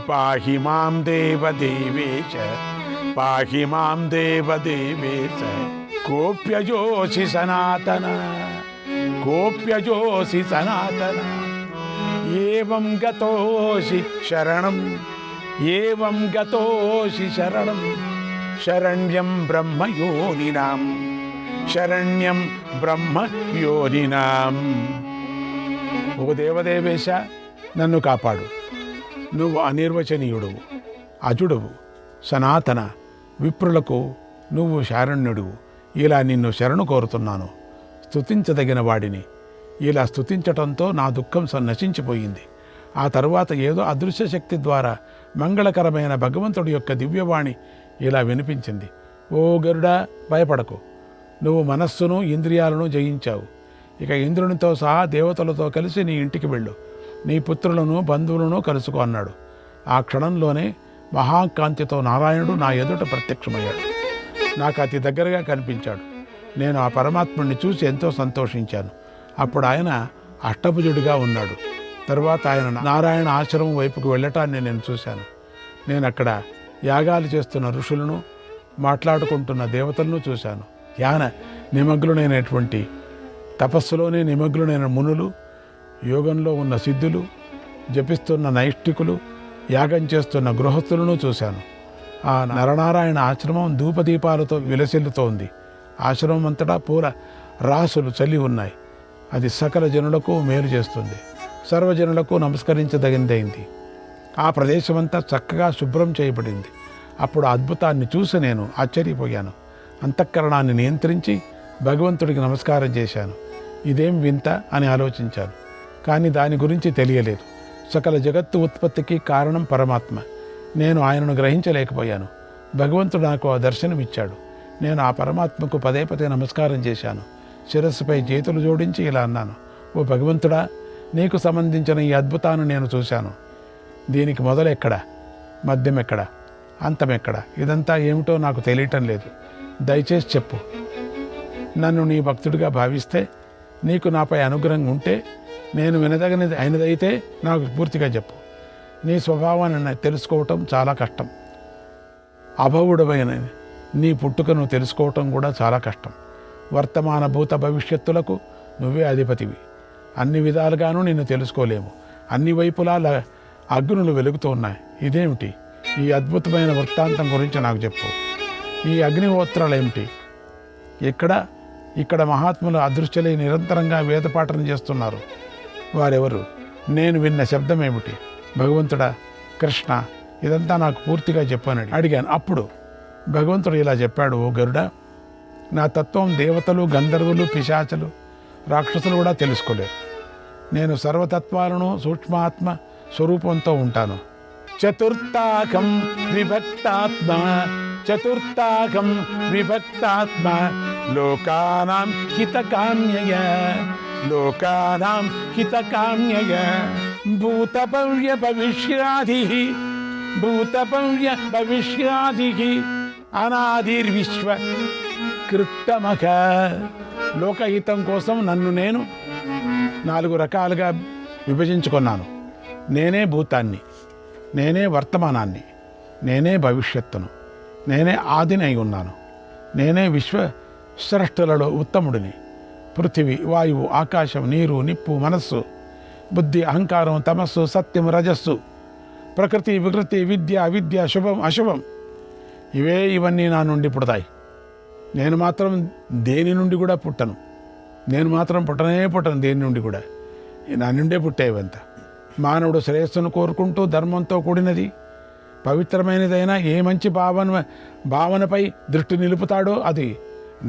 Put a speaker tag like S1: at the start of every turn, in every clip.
S1: పాహి మాం దేవదేవేశ పాహి మాం దేవదేవేశ కోప్యజోసి సనాతన కోప్యజోసి సనాతన ఏవం గతోసి శరణం ఏవం గతోసి శరణం శరణ్యం బ్రహ్మయోనినాం శరణ్యం బ్రహ్మయోనినాం. ఓ దేవదేవేశ, నన్ను కాపాడు. నువ్వు అనిర్వచనీయుడువు, అజుడువు, సనాతన, విప్రులకు నువ్వు శారణ్యుడువు. ఇలా నిన్ను శరణు కోరుతున్నాను. స్తుతించదగిన వాడిని. ఇలా స్తుతించటంతో నా దుఃఖం నశించిపోయింది. ఆ తరువాత ఏదో అదృశ్య శక్తి ద్వారా మంగళకరమైన భగవంతుడి యొక్క దివ్యవాణి ఇలా వినిపించింది. ఓ గరుడా, భయపడకు. నువ్వు మనస్సును ఇంద్రియాలను జయించావు. ఇక ఇంద్రునితో సహా దేవతలతో కలిసి నీ ఇంటికి వెళ్ళు. నీ పుత్రులను బంధువులను కలుసుకో అన్నాడు. ఆ క్షణంలోనే మహాకాంతితో నారాయణుడు నా ఎదుట ప్రత్యక్షమయ్యాడు. నాకు అతి దగ్గరగా కనిపించాడు. నేను ఆ పరమాత్ముడిని చూసి ఎంతో సంతోషించాను. అప్పుడు ఆయన అష్టభుజుడిగా ఉన్నాడు. తరువాత ఆయన నారాయణ ఆశ్రమం వైపుకు వెళ్ళటాన్ని నేను చూశాను. నేను అక్కడ యాగాలు చేస్తున్న ఋషులను, మాట్లాడుకుంటున్న దేవతలను చూశాను. ధ్యాన నిమగ్నులైనటువంటి, తపస్సులోనే నిమగ్నులైన మునులు, యోగంలో ఉన్న సిద్ధులు, జపిస్తున్న నైష్ఠికులు, యాగం చేస్తున్న గృహస్థులను చూశాను. ఆ నరనారాయణ ఆశ్రమం ధూపదీపాలతో విలసిల్లుతోంది. ఆశ్రమం అంతటా పూల రాసులు చల్లి ఉన్నాయి. అది సకల జనులకు మేలు చేస్తుంది. సర్వజనులకు నమస్కరించదగిందైంది. ఆ ప్రదేశమంతా చక్కగా శుభ్రం చేయబడింది. అప్పుడు అద్భుతాన్ని చూసి నేను ఆశ్చర్యపోయాను. అంతఃకరణాన్ని నియంత్రించి భగవంతుడికి నమస్కారం చేశాను. ఇదేం వింత అని ఆలోచించాను. కానీ దాని గురించి తెలియలేదు. సకల జగత్తు ఉత్పత్తికి కారణం పరమాత్మ. నేను ఆయనను గ్రహించలేకపోయాను. భగవంతుడు నాకు ఆ దర్శనమిచ్చాడు. నేను ఆ పరమాత్మకు పదే పదే నమస్కారం చేశాను. శిరస్సుపై చేతులు జోడించి ఇలా అన్నాను, ఓ భగవంతుడా, నీకు సంబంధించిన ఈ అద్భుతాన్ని నేను చూశాను. దీనికి మొదలెక్కడ, మధ్యం ఎక్కడ, అంతం ఎక్కడ, ఇదంతా ఏమిటో నాకు తెలియటం లేదు. దయచేసి చెప్పు. నన్ను నీ భక్తుడిగా భావిస్తే, నీకు నాపై అనుగ్రహం ఉంటే, నేను వినదగినది అయినదైతే నాకు పూర్తిగా చెప్పు. నీ స్వభావాన్ని తెలుసుకోవటం చాలా కష్టం. అభవుడమైన నీ పుట్టుకను తెలుసుకోవటం కూడా చాలా కష్టం. వర్తమాన భూత భవిష్యత్తులకు నువ్వే అధిపతివి. అన్ని విధాలుగానూ నిన్ను తెలుసుకోలేము. అన్ని వైపులా అగ్నులు వెలుగుతూ ఉన్నాయి. ఇదేమిటి? ఈ అద్భుతమైన వృత్తాంతం గురించి నాకు చెప్పు. ఈ అగ్నిహోత్రాలు ఏమిటి? ఇక్కడ మహాత్ములు అదృశ్యలై నిరంతరంగా వేదపాఠన చేస్తున్నారు. వారెవరు? నేను విన్న శబ్దం ఏమిటి? భగవంతుడా, కృష్ణ, ఇదంతా నాకు పూర్తిగా చెప్పానని అడిగాను. అప్పుడు భగవంతుడు ఇలా చెప్పాడు, ఓ గరుడ, నా తత్వం దేవతలు, గంధర్వులు, పిశాచులు, రాక్షసులు కూడా తెలుసుకోలేరు. నేను సర్వతత్వాలను సూక్ష్మాత్మ స్వరూపంతో ఉంటాను. చతుర్థాకం విభక్తాత్మ చతుర్థాకం విభక్తాత్మ లోకానాం హితకామ్యయ లోకానాం హితకామ్యయ భూతభవ్య భవిష్యాదిః భూతభవ్య భవిష్యాదిః అనాదిర్విశ్వ కృత్తమక. లోకహితం కోసం నన్ను నేను 4 రకాలుగా విభజించుకున్నాను. నేనే భూతాన్ని, నేనే వర్తమానాన్ని, నేనే భవిష్యత్తును, నేనే ఆదిని అయి ఉన్నాను. నేనే విశ్వస్రష్టులలో ఉత్తముడిని. పృథివీ, వాయువు, ఆకాశం, నీరు, నిప్పు, మనస్సు, బుద్ధి, అహంకారం, తమస్సు, సత్యం, రజస్సు, ప్రకృతి, వికృతి, విద్య, అవిద్య, శుభం, అశుభం, ఇవన్నీ నా నుండి పుడతాయి. నేను మాత్రం దేని నుండి కూడా పుట్టను. నేను మాత్రం పుట్టను దేని నుండి కూడా. నా నుండే పుట్టేవంతా. మానవుడు శ్రేయస్సును కోరుకుంటూ ధర్మంతో కూడినది, పవిత్రమైనదైనా ఏ మంచి భావనపై దృష్టి నిలుపుతాడో అది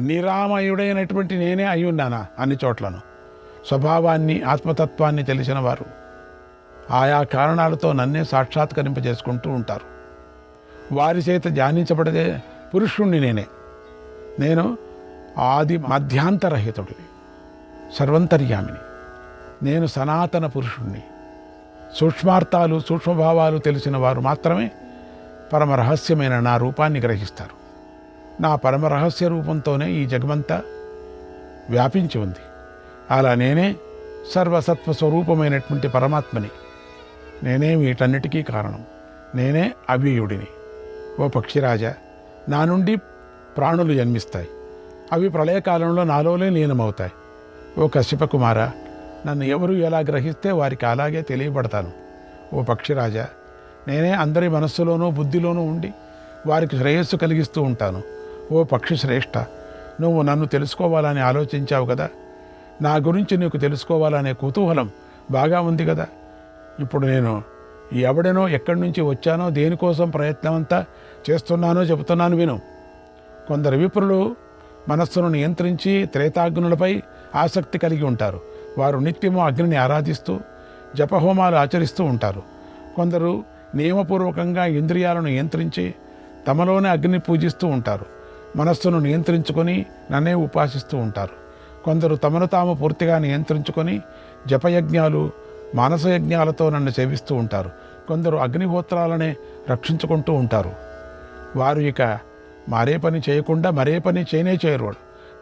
S1: నిరామయుడైనటువంటి నేనే అయి ఉన్నానా అన్ని చోట్లను. స్వభావాన్ని, ఆత్మతత్వాన్ని తెలిసిన వారు ఆయా కారణాలతో నన్నే సాక్షాత్కరింపజేసుకుంటూ ఉంటారు. వారి చేత ధ్యానించబడే పురుషుణ్ణి నేనే. నేను ఆది మధ్యాంతరహితుడిని, సర్వంతర్యామిని. నేను సనాతన పురుషుణ్ణి. సూక్ష్మార్థాలు, సూక్ష్మభావాలు తెలిసిన వారు మాత్రమే పరమరహస్యమైన నా రూపాన్ని గ్రహిస్తారు. నా పరమరహస్య రూపంతోనే ఈ జగమంతా వ్యాపించి ఉంది. అలా నేనే సర్వసత్వ స్వరూపమైనటువంటి పరమాత్మని. నేనే వీటన్నిటికీ కారణం. నేనే అవ్యయుడిని. ఓ పక్షిరాజా, నా నుండి ప్రాణులు జన్మిస్తాయి. అవి ప్రళయకాలంలో నాలోనే లీనమవుతాయి. ఓ కశ్యప కుమార, నన్ను ఎవరు ఎలా గ్రహిస్తే వారికి అలాగే తెలియబడతాను. ఓ పక్షిరాజా, నేనే అందరి మనస్సులోనూ బుద్ధిలోనూ ఉండి వారికి శ్రేయస్సు కలిగిస్తూ ఉంటాను. ఓ పక్షి శ్రేష్ఠ, నువ్వు నన్ను తెలుసుకోవాలని ఆలోచించావు కదా. నా గురించి నీకు తెలుసుకోవాలనే కుతూహలం బాగా ఉంది కదా. ఇప్పుడు నేను ఎవడనో ఎక్కడి నుంచి వచ్చానో దేనికోసం ప్రయత్నం అంతా చేస్తున్నానో చెబుతున్నాను విను. కొందరు విప్రులు మనస్సును నియంత్రించి త్రేతాగ్నులపై ఆసక్తి కలిగి ఉంటారు. వారు నిత్యము అగ్నిని ఆరాధిస్తూ జపహోమాలు ఆచరిస్తూ ఉంటారు. కొందరు నియమపూర్వకంగా ఇంద్రియాలను నియంత్రించి తమలోనే అగ్నిని పూజిస్తూ ఉంటారు. మనస్సును నియంత్రించుకొని నన్నే ఉపాసిస్తూ ఉంటారు. కొందరు తమను తాము పూర్తిగా నియంత్రించుకొని జపయజ్ఞాలు మానసయజ్ఞాలతో నన్ను సేవిస్తూ ఉంటారు. కొందరు అగ్నిహోత్రాలనే రక్షించుకుంటూ ఉంటారు. వారు ఇక మరే పని చేయకుండా మరే పని చేయరు.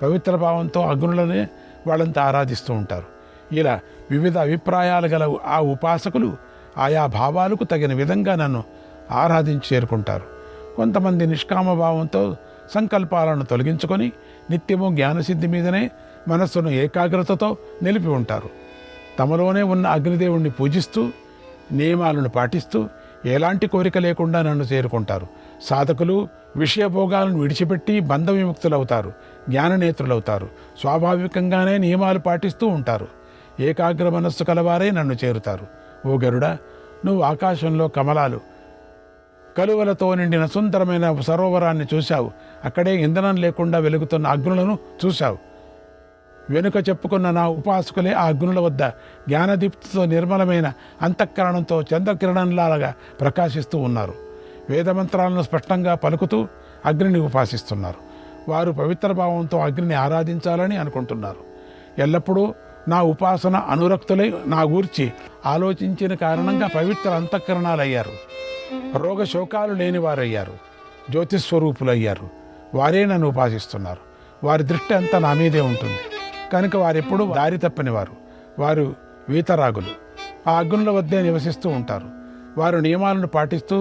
S1: పవిత్ర భావంతో అగ్నులనే వాళ్ళంతా ఆరాధిస్తూ ఉంటారు. ఇలా వివిధ అభిప్రాయాలు గల ఆ ఉపాసకులు ఆయా భావాలకు తగిన విధంగా నన్ను ఆరాధించి చేరుకుంటారు. కొంతమంది నిష్కామ భావంతో సంకల్పాలను తొలగించుకొని నిత్యము జ్ఞానసిద్ధి మీదనే మనస్సును ఏకాగ్రతతో నిలిపి ఉంటారు. తమలోనే ఉన్న అగ్నిదేవుణ్ణి పూజిస్తూ నియమాలను పాటిస్తూ ఎలాంటి కోరిక లేకుండా నన్ను చేరుకుంటారు. సాధకులు విషయభోగాలను విడిచిపెట్టి బంధ విముక్తులవుతారు, జ్ఞాననేత్రులవుతారు. స్వాభావికంగానే నియమాలు పాటిస్తూ ఉంటారు. ఏకాగ్ర మనస్సు కలవారే నన్ను చేరుతారు. ఓ గరుడా, నువ్వు ఆకాశంలో కమలాలు కలువలతో నిండిన సుందరమైన సరోవరాన్ని చూశావు. అక్కడే ఇంధనం లేకుండా వెలుగుతున్న అగ్నులను చూశావు. వెనుక చెప్పుకున్న నా ఉపాసకులే ఆ అగ్నుల వద్ద జ్ఞానదీప్తితో నిర్మలమైన అంతఃకరణంతో చంద్రకిరణంలాగా ప్రకాశిస్తూ ఉన్నారు. వేదమంత్రాలను స్పష్టంగా పలుకుతూ అగ్నిని ఉపాసిస్తున్నారు. వారు పవిత్ర భావంతో అగ్నిని ఆరాధించాలని అనుకుంటున్నారు. ఎల్లప్పుడూ నా ఉపాసన అనురక్తులై నా గూర్చి ఆలోచించిన కారణంగా పవిత్ర అంతఃకరణాలయ్యారు. రోగశోకాలు లేనివారయ్యారు. జ్యోతిస్వరూపులయ్యారు. వారే నన్ను ఉపాసిస్తున్నారు. వారి దృష్టి అంతా నా మీదే ఉంటుంది కనుక వారెప్పుడూ దారి తప్పనివారు. వారు వీతరాగులు. ఆ అగ్నుల వద్దే నివసిస్తూ ఉంటారు. వారు నియమాలను పాటిస్తూ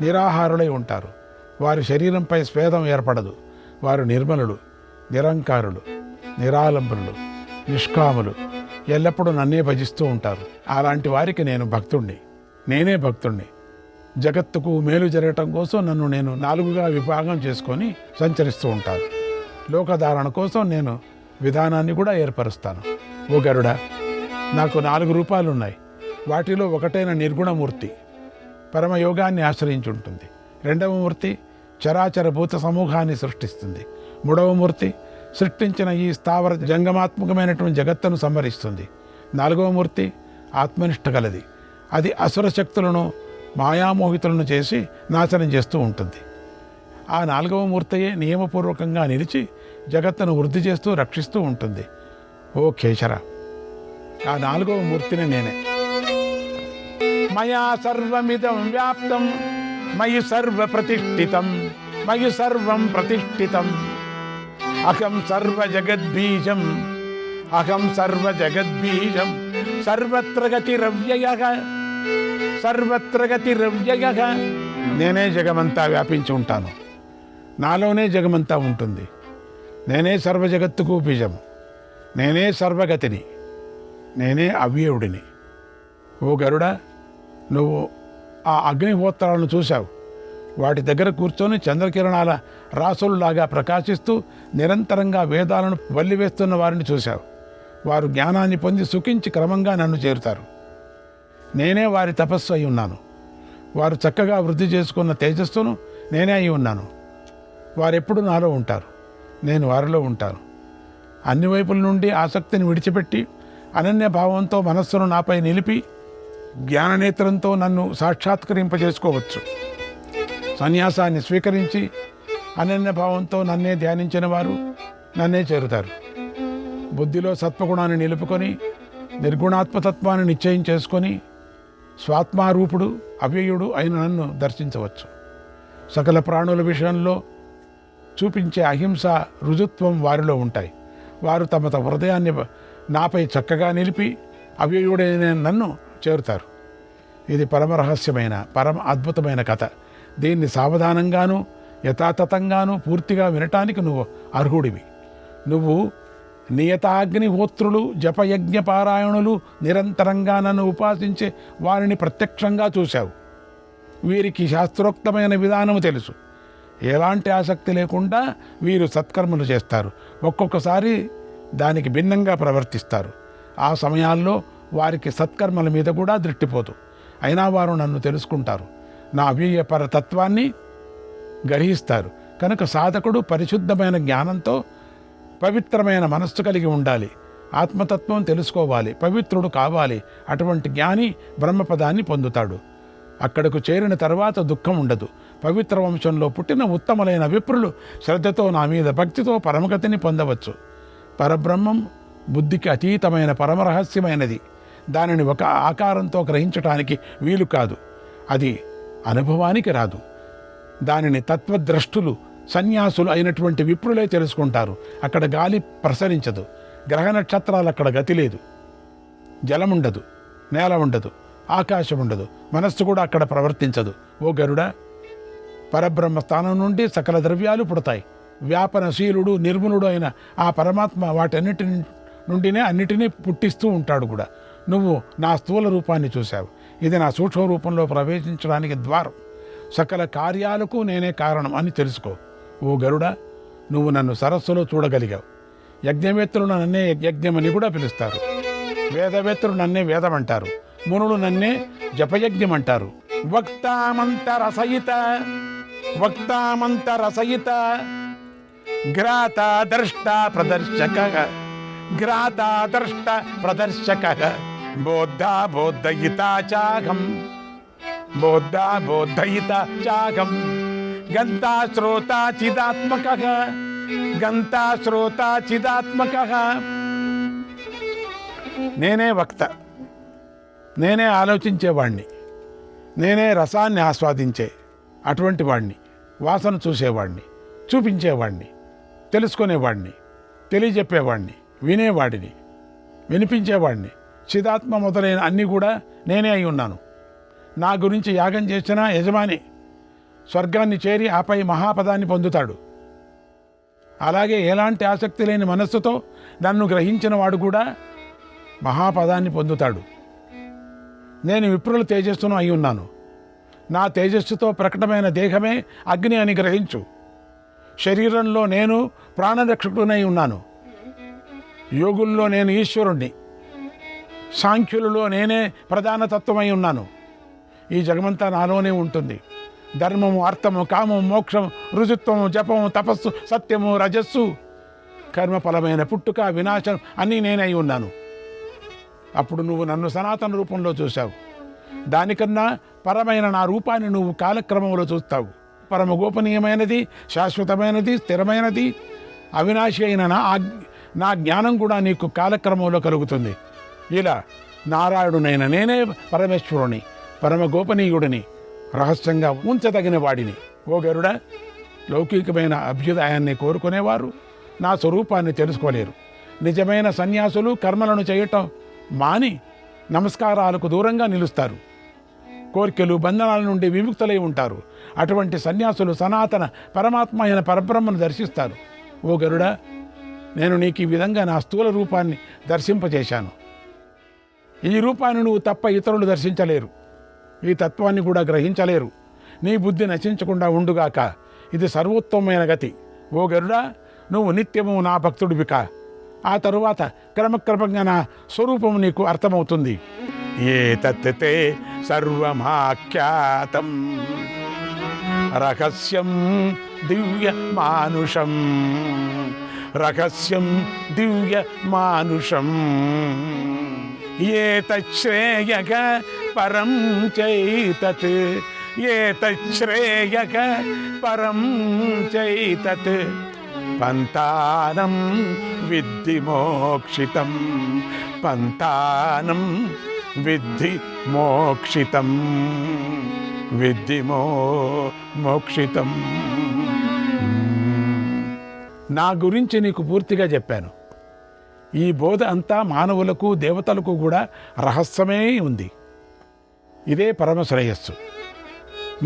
S1: నిరాహారులై ఉంటారు. వారి శరీరంపై స్వేదం ఏర్పడదు. వారు నిర్మలుడు, నిరంకారులు, నిరాలంబనులు, నిష్కాములు. ఎల్లప్పుడూ నన్నే భజిస్తూ ఉంటారు. అలాంటి వారికి నేనే భక్తుణ్ణి. జగత్తుకు మేలు జరగటం కోసం నన్ను నేను 4గా విభాగం చేసుకొని సంచరిస్తూ ఉంటాను. లోకధారణ కోసం నేను విధానాన్ని కూడా ఏర్పరుస్తాను. ఓ గరుడ, నాకు 4 రూపాలు ఉన్నాయి. వాటిలో ఒకటైన నిర్గుణమూర్తి పరమయోగాన్ని ఆశ్రయించి ఉంటుంది. 2వ మూర్తి చరాచర భూత సమూహాన్ని సృష్టిస్తుంది. 3వ మూర్తి సృష్టించిన ఈ స్థావర జంగమాత్మకమైనటువంటి జగత్తును సంహరిస్తుంది. 4వ మూర్తి ఆత్మనిష్ట కలది. అది అసుర శక్తులను మాయామోహితులను చేసి నాశనం చేస్తూ ఉంటుంది. ఆ 4వ మూర్తియే నియమపూర్వకంగా నిలిచి జగత్తును వృద్ధి చేస్తూ రక్షిస్తూ ఉంటుంది. ఓ కేశర, ఆ 4వ మూర్తిని నేనే. మయా సర్వమిదం వ్యాప్తం మయి సర్వ ప్రతిష్ఠితం మయి సర్వం ప్రతిష్ఠితం అహం సర్వ జగద్బీజం సర్వత్ర గతిరవ్యయ. నేనే జగమంతా వ్యాపించి ఉంటాను. నాలోనే జగమంతా ఉంటుంది. నేనే సర్వ జగత్తుకు బీజము. నేనే సర్వగతిని. నేనే అవ్యయుడిని. ఓ గరుడ, నువ్వు ఆ అగ్నిహోత్రాలను చూశావు. వాటి దగ్గర కూర్చొని చంద్రకిరణాల రాసుల్లాగా ప్రకాశిస్తూ నిరంతరంగా వేదాలను వల్లివేస్తున్న వారిని చూశావు. వారు జ్ఞానాన్ని పొంది సుఖించి క్రమంగా నన్ను చేరుతారు. నేనే వారి తపస్సు అయి ఉన్నాను. వారు చక్కగా వృద్ధి చేసుకున్న తేజస్సును నేనే అయి ఉన్నాను. వారెప్పుడు నాలో ఉంటారు, నేను వారిలో ఉంటాను. అన్ని వైపుల నుండి ఆసక్తిని విడిచిపెట్టి అనన్య భావంతో మనస్సును నాపై నిలిపి జ్ఞాననేత్రంతో నన్ను సాక్షాత్కరింపజేసుకోవచ్చు. సన్యాసాన్ని స్వీకరించి అనన్య భావంతో నన్నే ధ్యానించిన వారు నన్నే చేరుతారు. బుద్ధిలో సత్వగుణాన్ని నిలుపుకొని నిర్గుణాత్మతత్వాన్ని నిశ్చయం చేసుకొని స్వాత్మారూపుడు అవ్యయుడు అయిన నన్ను దర్శించవచ్చు. సకల ప్రాణుల విషయంలో చూపించే అహింస రుజుత్వం వారిలో ఉంటాయి. వారు తమ హృదయాన్ని నాపై చక్కగా నిలిపి అవ్యయుడైన నన్ను చేరుతారు. ఇది పరమ రహస్యమైన పరమ అద్భుతమైన కథ. దీన్ని సావధానంగాను యథాతథంగాను పూర్తిగా వినటానికి నువ్వు అర్హుడివి. నువ్వు నియతాగ్నిహోత్రులు జపయజ్ఞ పారాయణులు నిరంతరంగా నన్ను ఉపాసించే వారిని ప్రత్యక్షంగా చూశావు. వీరికి శాస్త్రోక్తమైన విధానము తెలుసు. ఎలాంటి ఆసక్తి లేకుండా వీరు సత్కర్మలు చేస్తారు. ఒక్కొక్కసారి దానికి భిన్నంగా ప్రవర్తిస్తారు. ఆ సమయాల్లో వారికి సత్కర్మల మీద కూడా దృష్టిపోదు. అయినా వారు నన్ను తెలుసుకుంటారు, నా అవ్యయ పరతత్వాన్ని గ్రహిస్తారు. కనుక సాధకుడు పరిశుద్ధమైన జ్ఞానంతో పవిత్రమైన మనస్సు కలిగి ఉండాలి. ఆత్మతత్వం తెలుసుకోవాలి, పవిత్రుడు కావాలి. అటువంటి జ్ఞాని బ్రహ్మపదాన్ని పొందుతాడు. అక్కడకు చేరిన తర్వాత దుఃఖం ఉండదు. పవిత్ర వంశంలో పుట్టిన ఉత్తములైన విప్రులు శ్రద్ధతో నా మీద భక్తితో పరమగతిని పొందవచ్చు. పరబ్రహ్మం బుద్ధికి అతీతమైన పరమరహస్యమైనది. దానిని ఒక ఆకారంతో గ్రహించటానికి వీలు కాదు. అది అనుభవానికి రాదు. దానిని తత్వద్రష్టులు సన్యాసులు అయినటువంటి విప్రులే తెలుసుకుంటారు. అక్కడ గాలి ప్రసరించదు, గ్రహ నక్షత్రాలు అక్కడ గతి లేదు, జలం ఉండదు, నేల ఉండదు, ఆకాశం ఉండదు, మనస్సు కూడా అక్కడ ప్రవర్తించదు. ఓ గరుడ, పరబ్రహ్మ స్థానం నుండి సకల ద్రవ్యాలు పుడతాయి. వ్యాపనశీలుడు నిర్గుణుడు అయిన ఆ పరమాత్మ వాటన్నిటి నుండినే అన్నిటినీ పుట్టిస్తూ ఉంటాడు కూడా. నువ్వు నా స్థూల రూపాన్ని చూశావు. ఇది నా సూక్ష్మ రూపంలో ప్రవేశించడానికి ద్వారం. సకల కార్యాలకు నేనే కారణం అని తెలుసుకో. ఓ గరుడ, నువ్వు నన్ను సరస్సులో చూడగలిగావు. యజ్ఞవేత్తలు నన్నే యజ్ఞమని కూడా పిలుస్తారు. వేదవేత్తలు నన్నే వేదం అంటారు. మునులు నన్నే జపయజ్ఞం అంటారు. వక్తామంతరసయిత గ్రాత ద్రష్ట ప్రదర్శక బోద్ధ బోద్ధయిత చాగం గంతా శ్రోత చిదాత్మక. నేనే వక్త, నేనే ఆలోచించేవాణ్ణి, నేనే రసాన్ని ఆస్వాదించే అటువంటి వాణ్ణి, వాసన చూసేవాణ్ణి, చూపించేవాణ్ణి, తెలుసుకునేవాణ్ణి, తెలియజెప్పేవాణ్ణి, వినేవాడిని, వినిపించేవాణ్ణి. చిదాత్మ మొదలైన అన్నీ కూడా నేనే అయి ఉన్నాను. నా గురించి యాగం చేసిన యజమాని స్వర్గాన్ని చేరి ఆపై మహాపదాన్ని పొందుతాడు. అలాగే ఎలాంటి ఆసక్తి లేని మనస్సుతో నన్ను గ్రహించిన వాడు కూడా మహాపదాన్ని పొందుతాడు. నేను విప్రుల తేజస్సును అయి ఉన్నాను. నా తేజస్సుతో ప్రకటమైన దేహమే అగ్ని అని గ్రహించు. శరీరంలో నేను ప్రాణరక్షకుడినై ఉన్నాను. యోగుల్లో నేను ఈశ్వరుణ్ణి, సాంఖ్యులలో నేనే ప్రధాన తత్వమై ఉన్నాను. ఈ జగమంతా నాలోనే ఉంటుంది. ధర్మము, అర్థము, కామము, మోక్షము, రుజుత్వము, జపము, తపస్సు, సత్యము, రజస్సు, కర్మఫలమైన పుట్టుక, వినాశనం అన్నీ నేనై ఉన్నాను. అప్పుడు నువ్వు నన్ను సనాతన రూపంలో చూశావు. దానికన్నా పరమైన నా రూపాన్ని నువ్వు కాలక్రమంలో చూస్తావు. పరమ గోపనీయమైనది, శాశ్వతమైనది, స్థిరమైనది, అవినాశి అయిన నా జ్ఞానం కూడా నీకు కాలక్రమంలో కలుగుతుంది. ఇలా నారాయణునైన నేనే పరమేశ్వరుని, పరమ గోపనీయుడిని, రహస్యంగా ఉంచదగిన వాడిని. ఓ గరుడ, లౌకికమైన అభ్యుదయాన్ని కోరుకునేవారు నా స్వరూపాన్ని తెలుసుకోలేరు. నిజమైన సన్యాసులు కర్మలను చేయటం మాని నమస్కారాలకు దూరంగా నిలుస్తారు. కోరికలు, బంధనాల నుండి విముక్తులై ఉంటారు. అటువంటి సన్యాసులు సనాతన పరమాత్మ అయిన పరబ్రహ్మను దర్శిస్తారు. ఓ గరుడ, నేను నీకు ఈ విధంగా నా స్థూల రూపాన్ని దర్శింపజేశాను. ఈ రూపాన్ని నువ్వు తప్ప ఇతరులు దర్శించలేరు, ఈ తత్వాన్ని కూడా గ్రహించలేరు. నీ బుద్ధి నశించకుండా ఉండుగాక. ఇది సర్వోత్తమమైన గతి. ఓ గరుడ, నువ్వు నిత్యము నా భక్తుడివిక. ఆ తరువాత క్రమక్రమంగా నా స్వరూపము నీకు అర్థమవుతుంది. ఏతత్తే సర్వమాఖ్యాతం రహస్యం దివ్య మానుషం, రహస్యం దివ్య మానుషం. ఏతశ్రేయక పరం చైతత్, ఏతశ్రేయక పరం చైతత్. పంతానం విద్ధి మోక్షితం, పంతానం విద్ధి మోక్షితం, విద్ధి మోక్షితం. నా గురించి నీకు పూర్తిగా చెప్పాను. ఈ బోధ అంతా మానవులకు, దేవతలకు కూడా రహస్యమే ఉంది. ఇదే పరమశ్రేయస్సు,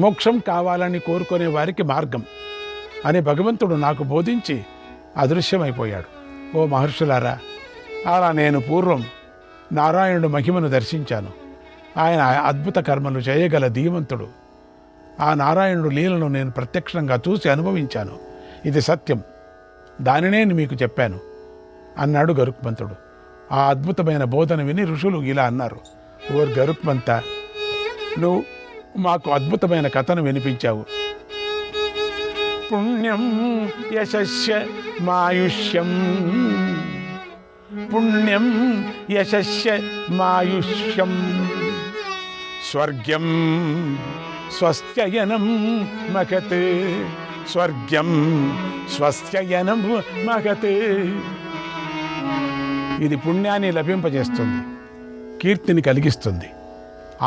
S1: మోక్షం కావాలని కోరుకునే వారికి మార్గం అని భగవంతుడు నాకు బోధించి అదృశ్యమైపోయాడు. ఓ మహర్షులారా, అలా నేను పూర్వం నారాయణుడు మహిమను దర్శించాను. ఆయన అద్భుత కర్మలు చేయగల ధీమంతుడు. ఆ నారాయణుడు లీలను నేను ప్రత్యక్షంగా చూసి అనుభవించాను. ఇది సత్యం, దానినే మీకు చెప్పాను అన్నాడు గరుత్మంతుడు. ఆ అద్భుతమైన బోధన విని ఋషులు ఇలా అన్నారు: ఓ గరుత్మంత, నువ్వు మాకు అద్భుతమైన కథను వినిపించావు. పుణ్యం యశస్య మాయుష్యం, పుణ్యం యశస్య మాయుష్యం, స్వర్గ్యం స్వస్త్యయనం మహత్, స్వర్గ్యం స్వస్త్యయనం మహత్. ఇది పుణ్యాన్ని లభింపజేస్తుంది, కీర్తిని కలిగిస్తుంది,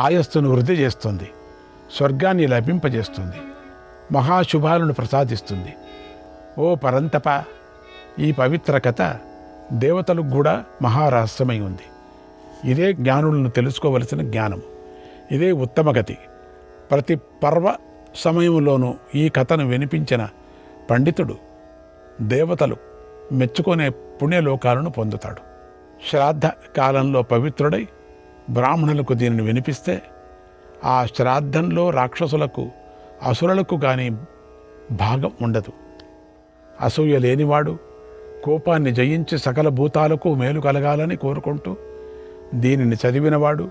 S1: ఆయస్సును వృద్ధి చేస్తుంది, స్వర్గాన్ని లభింపజేస్తుంది, మహాశుభాలను ప్రసాదిస్తుంది. ఓ పరంతప, ఈ పవిత్ర కథ దేవతలకు కూడా మహారహస్యమై ఉంది. ఇదే జ్ఞానులను తెలుసుకోవలసిన జ్ఞానం, ఇదే ఉత్తమగతి. ప్రతి పర్వ సమయంలోనూ ఈ కథను వినిపించిన పండితుడు దేవతలు మెచ్చుకునే పుణ్యలోకాలను పొందుతాడు. శ్రాద్ధ కాలంలో పవిత్రుడై బ్రాహ్మణులకు దీనిని వినిపిస్తే ఆ శ్రాద్ధంలో రాక్షసులకు, అసురులకు కానీ భాగం ఉండదు. అసూయ లేనివాడు కోపాన్ని జయించి సకల భూతాలకు మేలు కలగాలని కోరుకుంటూ దీనిని చదివినవాడు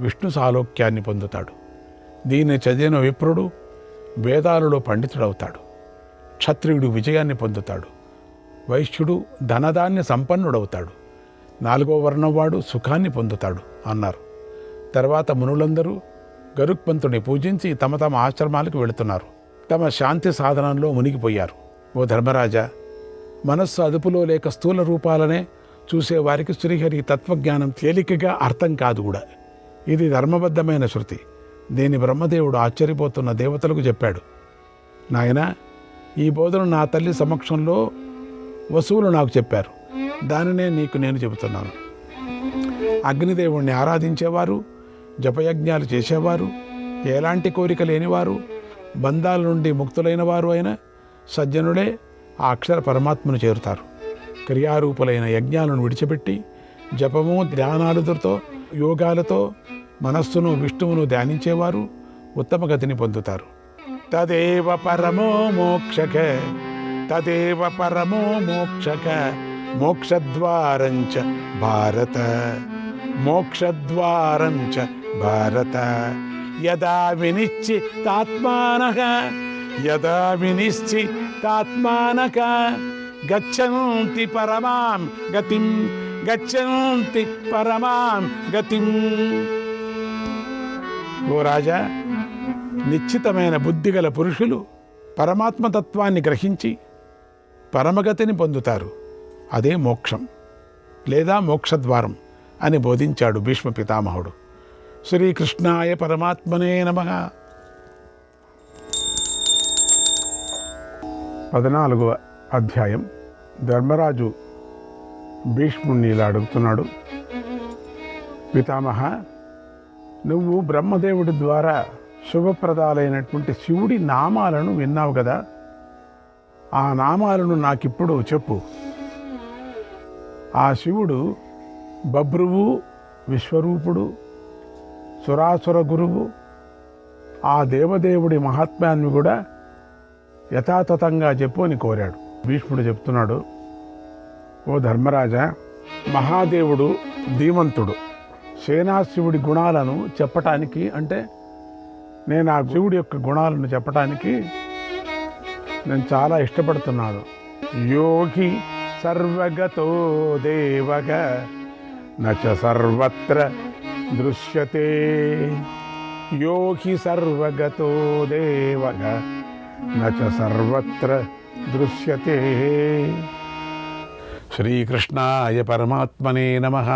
S1: విష్ణు సాలోక్యాన్ని పొందుతాడు. దీన్ని చదివిన విప్రుడు వేదాలలో పండితుడవుతాడు. క్షత్రియుడు విజయాన్ని పొందుతాడు. వైశ్యుడు ధనధాన్య సంపన్నుడవుతాడు. 4వ వర్ణం వాడు సుఖాన్ని పొందుతాడు అన్నారు. తర్వాత మునులందరూ గరుత్మంతుని పూజించి తమ తమ ఆశ్రమాలకు వెళుతున్నారు. తమ శాంతి సాధనంలో మునిగిపోయారు. ఓ ధర్మరాజా, మనస్సు అదుపులో లేక స్థూల రూపాలనే చూసేవారికి శ్రీహరి తత్వజ్ఞానం తేలికగా అర్థం కాదు కూడా. ఇది ధర్మబద్ధమైన శృతి. దీని బ్రహ్మదేవుడు ఆశ్చర్యపోతున్న దేవతలకు చెప్పాడు: నాయనా, ఈ బోధన నా తల్లి సమక్షంలో వసువులు నాకు చెప్పారు. దానినే నీకు నేను చెబుతున్నాను. అగ్నిదేవుణ్ణి ఆరాధించేవారు, జపయజ్ఞాలు చేసేవారు, ఎలాంటి కోరిక లేనివారు, బంధాల నుండి ముక్తులైన వారు అయిన సజ్జనుడే ఆ అక్షర పరమాత్మను చేరుతారు. క్రియారూపులైన యజ్ఞాలను విడిచిపెట్టి జపము, ధ్యానాలతో, యోగాలతో మనస్సును, విష్ణువును ధ్యానించేవారు ఉత్తమ గతిని పొందుతారు. తదేవ పరమో మోక్షక, తదేవ పరమో మోక్షక, మోక్షద్వారంచ భారత, మోక్షద్వారంచ భారత. యదా వినిశ్చితాత్మానః, యదా వినిశ్చితాత్మానః గచ్చంతి పరమాం గతిం, గచ్చంతి పరమాం గతిం. ఓ రాజా, నిశ్చితమైన బుద్ధిగల పురుషులు పరమాత్మతత్వాన్ని గ్రహించి పరమగతిని పొందుతారు. అదే మోక్షం లేదా మోక్షద్వారం అని బోధించాడు భీష్మ పితామహుడు. శ్రీకృష్ణాయ పరమాత్మనే నమః. 14వ అధ్యాయం. ధర్మరాజు భీష్ముణ్ణి ఇలా అడుగుతున్నాడు: పితామహ, నువ్వు బ్రహ్మదేవుడి ద్వారా శుభప్రదాలైనటువంటి శివుడి నామాలను విన్నావు కదా, ఆ నామాలను నాకిప్పుడు చెప్పు. ఆ శివుడు బభ్రువు, విశ్వరూపుడు, సురాసుర గురువు. ఆ దేవదేవుడి మహాత్మ్యాన్ని కూడా యథాతథంగా చెప్పు అని కోరాడు. భీష్ముడు చెప్తున్నాడు: ఓ ధర్మరాజా, మహాదేవుడు ధీమంతుడు. సేనాశివుడి గుణాలను చెప్పటానికి, అంటే నేను ఆ శివుడి యొక్క గుణాలను చెప్పటానికి నేను చాలా ఇష్టపడుతున్నాను. యోగి సర్వగతో దేవగ నచ సర్వత్ర దృశ్యతే, యోగి సర్వగతో దేవగ నచ సర్వత్ర దృశ్యతే. శ్రీకృష్ణాయ పరమాత్మనే నమః.